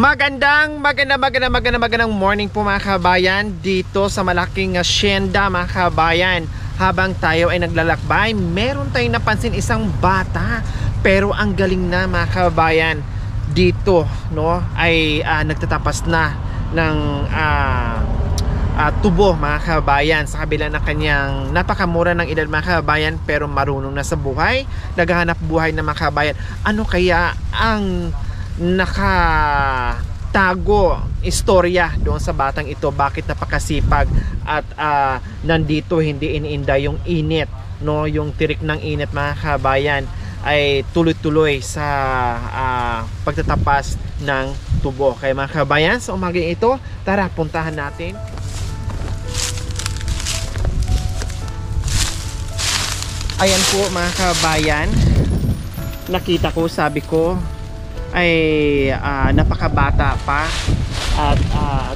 Magandang morning po mga kabayan dito sa malaking hacienda mga kabayan. Habang tayo ay naglalakbay, meron tayong napansin isang bata, pero ang galing na mga kabayan. Dito no ay nagtatapas na ng tubo mga kabayan, sa kabila ng kanyang napakamura ng edad mga kabayan, pero marunong na sa buhay, naghahanap buhay na mga kabayan. Ano kaya ang nakatago istorya doon sa batang ito? Bakit napakasipag at nandito hindi iniinda yung init, no? Yung tirik ng init mga kabayan ay tuloy-tuloy sa pagtatapas ng tubo. Kaya mga kabayan, sa umagang ito, tara puntahan natin. Ayan po mga kabayan, nakita ko, sabi ko ay napakabata pa at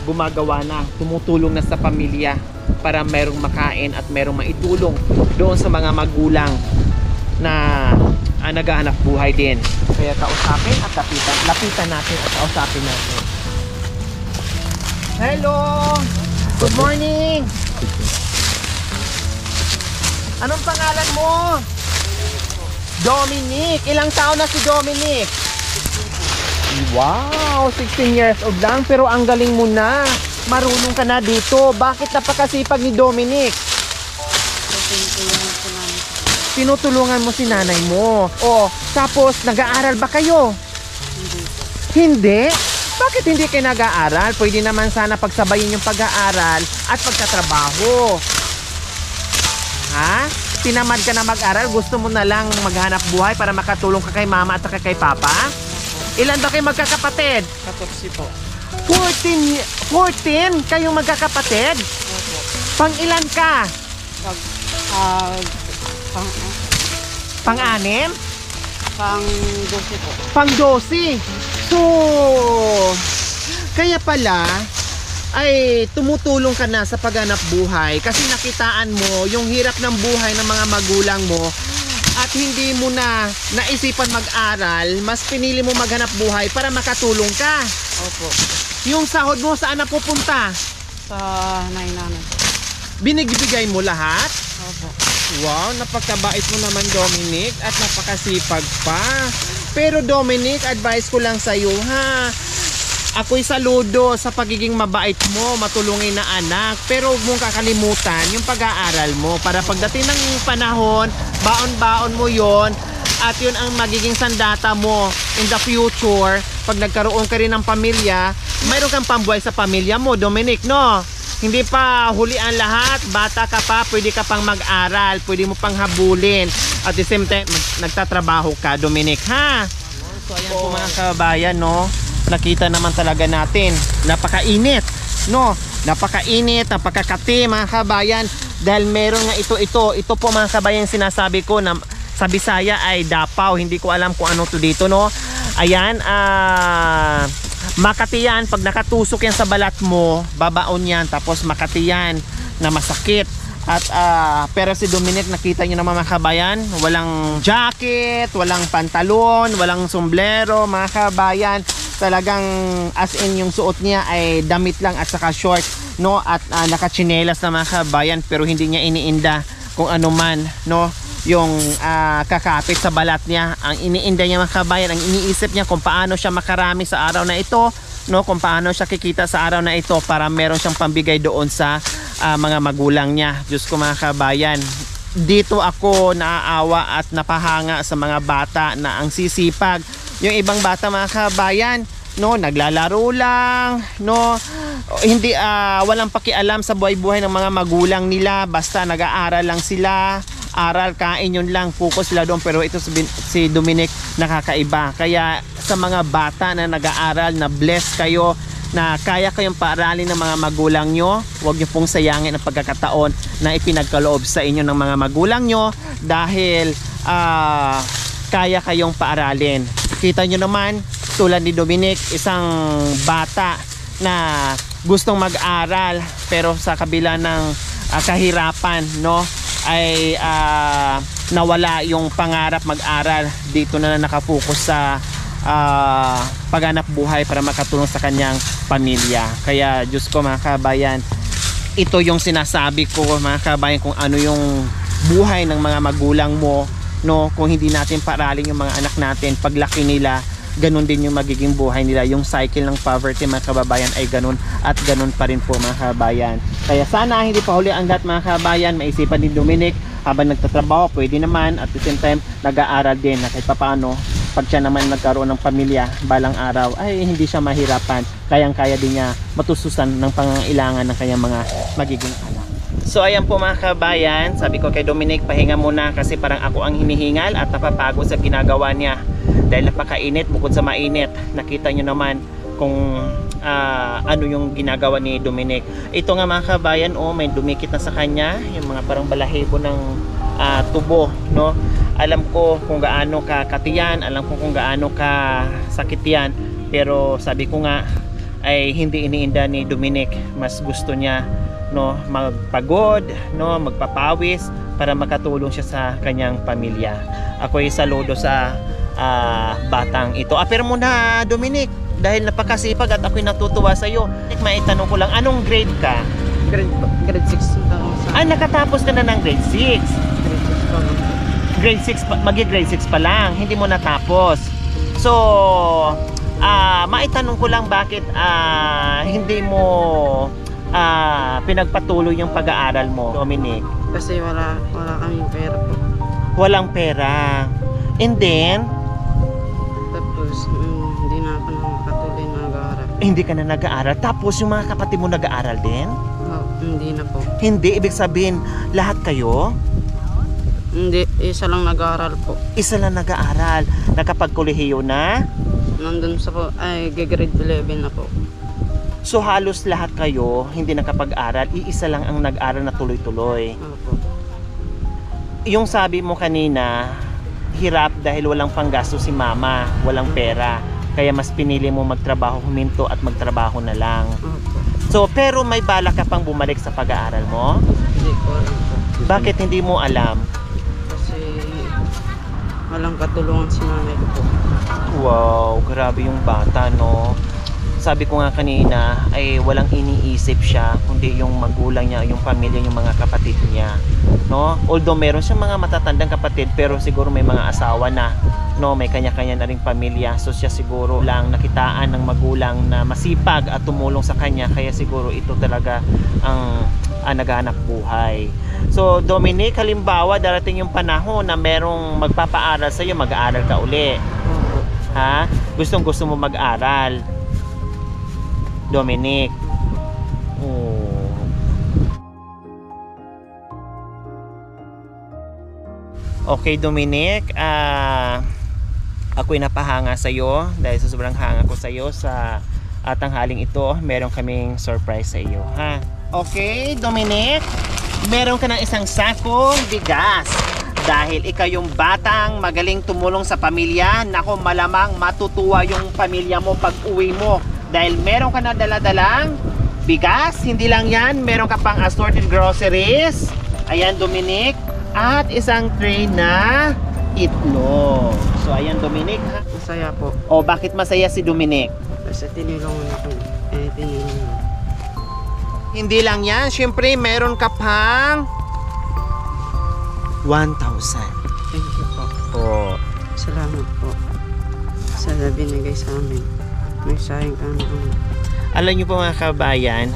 gumagawa na, tumutulong na sa pamilya para merong makain at merong maitulong doon sa mga magulang na naghahanap buhay din. Kaya kausapin at lapitan natin at kausapin natin. Hello! Good morning! Anong pangalan mo? Dominic. Ilang taon na si Dominic? Wow, 16 years old lang, pero ang galing mo na. Marunong ka na dito. Bakit napakasipag ni Dominic? Tinutulungan mo si nanay mo. O, tapos nag-aaral ba kayo? Hindi. Bakit hindi kayo nag-aaral? Pwede naman sana pagsabayin yung pag-aaral at pagtatrabaho. Ha? Tinamad ka na mag-aral? Gusto mo na lang maghanap buhay para makatulong ka kay mama at kay papa? Ilan ba kayo magkakapatid? 14 po. 14 kayong magkakapatid? Opo. Pang ilan ka? Pang-anim? Pang-12 po. Pang-12. So, kaya pala ay tumutulong ka na sa paghanap buhay kasi nakitaan mo yung hirap ng buhay ng mga magulang mo at hindi mo na naisipan mag-aral, mas pinili mo maghanap buhay para makatulong ka. Opo. Yung sahod mo saan napupunta? Sa nanay. Binigbigay mo lahat? Opo. Wow, napakabait mo naman Dominic at napakasipag pa. Pero Dominic, advice ko lang sa'yo ha. Ako'y saludo sa pagiging mabait mo, matulungin na anak. Pero huwag mong kakalimutan yung pag-aaral mo para pagdating ng panahon, baon-baon mo yon at yun ang magiging sandata mo in the future. Pag nagkaroon ka rin ng pamilya, mayroon kang pambuhay sa pamilya mo, Dominic, no? Hindi pa huli ang lahat, bata ka pa, pwede ka pang mag-aral, pwede mo pang habulin. At the same time, nagtatrabaho ka, Dominic, ha? So ayan po mga kabayan, no? Nakita naman talaga natin, napakainit, no? Napakainit, napakakati mga kabayan, dahil meron nga ito po mga kabayan, sinasabi ko na sa Bisaya ay dapaw, hindi ko alam kung ano to dito, no? Ayan, makati yan, pag nakatusok yan sa balat mo, babaon yan, tapos makati yan na masakit. At pero si Dominic, nakita nyo naman mga kabayan, walang jacket, walang pantalon, walang sombrero mga kabayan. Talagang as in yung suot niya ay damit lang at saka short, no? At nakachinelas na mga kabayan, pero hindi niya iniinda kung ano man, no? Yung kakapit sa balat niya. Ang iniinda niya mga kabayan, ang iniisip niya kung paano siya makarami sa araw na ito, no? Kung paano siya kikita sa araw na ito para meron siyang pambigay doon sa mga magulang niya. Diyos ko mga kabayan, dito ako naaawa at napahanga sa mga bata na ang sisipag. Yung ibang bata mga kabayan, no, naglalaro lang, no, hindi walang pakialam sa buhay-buhay ng mga magulang nila, basta nag-aaral lang sila, aral, kain, yun lang, focus sila doon. Pero ito si Dominic, nakakaiba. Kaya sa mga bata na nag-aaral, na bless kayo, na kaya kayong paaralin ng mga magulang nyo, huwag nyo pong sayangin ang pagkakataon na ipinagkaloob sa inyo ng mga magulang nyo, dahil kaya kayong paaralin. Kita nyo naman, tulad ni Dominic, isang bata na gustong mag-aral, pero sa kabila ng kahirapan, no, ay nawala yung pangarap mag-aral. Dito na nakafocus sa paghanap buhay para makatulong sa kanyang pamilya. Kaya Diyos ko mga kabayan, ito yung sinasabi ko mga kabayan, kung ano yung buhay ng mga magulang mo, no? Kung hindi natin paaralin yung mga anak natin, paglaki nila, ganun din yung magiging buhay nila. Yung cycle ng poverty mga kababayan ay ganun at ganun pa rin po mga kababayan. Kaya sana hindi pa huli ang lahat mga kababayan, maisipan ni Dominic habang nagtatrabaho, pwede naman at the same time nag-aaral din na kahit papaano pag siya naman nagkaroon ng pamilya balang araw ay hindi siya mahirapan, kayang-kaya din niya matustusan ng pangangailangan ng kanyang mga magiging anak. So ayan po mga kabayan, sabi ko kay Dominic, pahinga muna kasi parang ako ang hinihingal at napapagod sa ginagawa niya dahil napakainit. Bukod sa mainit, nakita nyo naman kung ano yung ginagawa ni Dominic. Ito nga mga kabayan, may dumikit na sa kanya yung mga parang balahibo ng tubo, no? Alam ko kung gaano ka katiyan, alam ko kung gaano ka sakit yan, pero sabi ko nga ay hindi iniinda ni Dominic. Mas gusto niya, no, magpagod, no, magpapawis para makatulong siya sa kanyang pamilya. Ako'y saludo sa batang ito. Pero muna Dominic, dahil napakasipag at ako'y natutuwa sa iyo. Maitanong ko lang, anong grade ka? Grade 6 sa Nakatapos ka na ng grade 6. grade 6 po. Grade 6 magi-grade 6 pa lang, hindi mo natapos. So, maitanong ko lang bakit hindi mo pinagpatuloy yung pag-aaral mo, Dominic? Kasi wala kaming pera po. Walang pera. And then, Tapos hindi na ako nakatuloy na nag-aaral. hindi ka na nag-aaral. Tapos yung mga kapatid mo nag-aaral din? Hindi na po. Hindi, ibig sabihin, lahat kayo? Hindi, isa lang nag-aaral po. Isa lang nag-aaral. Nakapagkolehiyo na? Nandun sa po, grade 11 na po. So halos lahat kayo hindi nakapag-aral. Iisa lang ang nag-aral na tuloy-tuloy. Opo. Yung sabi mo kanina, hirap dahil walang panggasto si mama, walang pera. Kaya mas pinili mo magtrabaho, huminto at magtrabaho na lang. Opo. So, pero may balak ka pang bumalik sa pag-aaral mo? Hindi ko alam po. Bakit hindi mo alam? Kasi walang katulungan si nanay ko po. Wow, grabe yung bata, no? Sabi ko nga kanina, ay walang iniisip siya, kundi yung magulang niya, yung pamilya, yung mga kapatid niya, no? Although meron siyang mga matatandang kapatid, pero siguro may mga asawa na, no? May kanya-kanya na ring pamilya, so siya siguro lang nakitaan ng magulang na masipag at tumulong sa kanya, kaya siguro ito talaga ang naghanap buhay. So Dominic, halimbawa darating yung panahon na merong magpapaaral sa iyo, mag-aaral ka uli. Opo. Ha? Gustong-gusto mo mag-aral, Dominic. Oh. Okay, Dominic, ako'y napahanga sa iyo dahil sa sobrang hanga ko sa iyo sa tanghaling ito. Meron kaming surprise sa iyo, ha? Okay, Dominic, meron ka ng isang sakong bigas. Dahil ikaw yung batang magaling tumulong sa pamilya, nako malamang matutuwa yung pamilya mo pag uwi mo. Dahil meron ka na dala-dalang bigas, hindi lang yan, meron ka pang assorted groceries. Ayan, Dominic. At isang tray na itlog. So ayan, Dominic, ha? Masaya po. O bakit masaya si Dominic? Kasi tinulungan ako. Tinulungan. Hindi lang yan, syempre meron ka pang 1,000. Thank you po. Oh. Salamat po sa binigay sa amin. May sayang ka naman. Alam niyo po mga kabayan,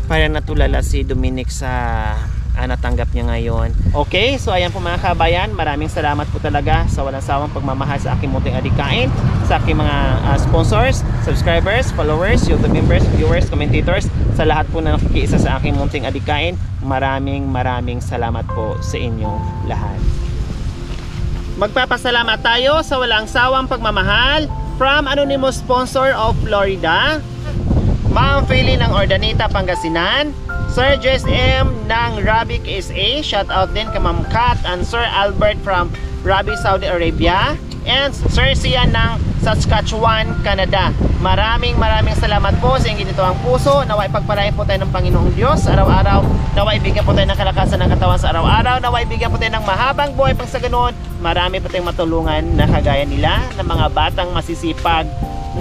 parang natulala si Dominic sa natanggap niya ngayon. Okay, so ayan po mga kabayan, maraming salamat po talaga sa walang sawang pagmamahal sa aking munting adikain, sa aking mga sponsors, subscribers, followers, YouTube members, viewers, commentators, sa lahat po na nakikiisa sa aking munting adikain. Maraming salamat po sa inyong lahat. Magpapasalamat tayo sa walang sawang pagmamahal from anonymous sponsor of Florida, Ma'am Philly ng Ordaneta, Pangasinan, Sir Jess M ng Rabic SA, shout out din kay Ma'am Kat and Sir Albert from Rabi, Saudi Arabia, and Sir Sian ng Saskatchewan, Canada. Maraming salamat po sa inyong ginitawang puso. Naway pagpalain po tayo ng Panginoong Diyos araw-araw. Naway bigyan po tayo ng kalakasan ng katawan sa araw-araw. Naway bigyan po tayo ng mahabang buhay pang sa ganoon. Marami po tayong matulungan na kagaya nila, ng mga batang masisipag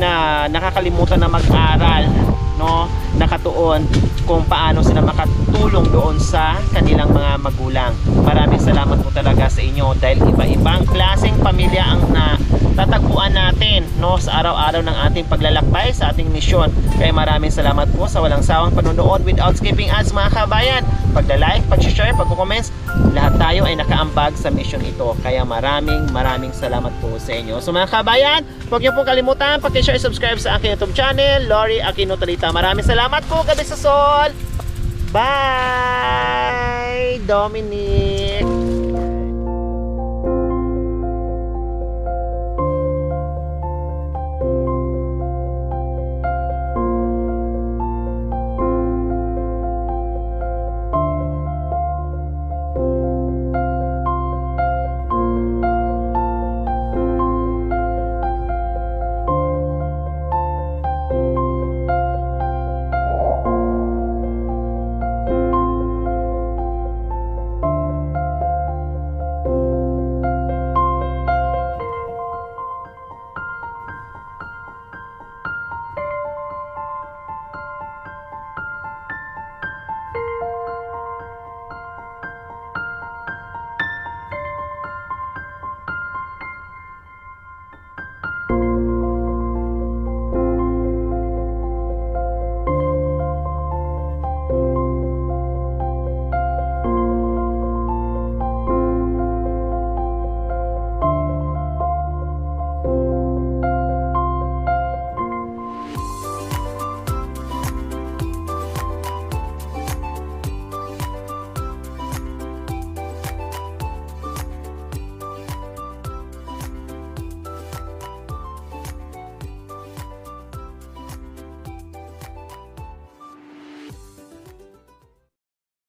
na nakakalimutan na mag-aral, no, nakatuon kung paano sila makatulong doon sa kanilang mga magulang. Maraming salamat po talaga sa inyo dahil iba-ibang klaseng pamilya ang natatagpuan natin, no, sa araw-araw ng ating paglalakbay sa ating misyon. Kaya maraming salamat po sa walang sawang panonood without skipping ads, mga kabayan. Pagda-like, pag-share, pag-comments, lahat tayo ay nakaambag sa mission ito. Kaya maraming salamat po sa inyo. So mga kabayan, huwag niyo po kalimutan pag-share, subscribe sa aking YouTube channel, Lori Aquino Talita. Maraming salamat po, Gabi sa Sol. Bye, Dominic.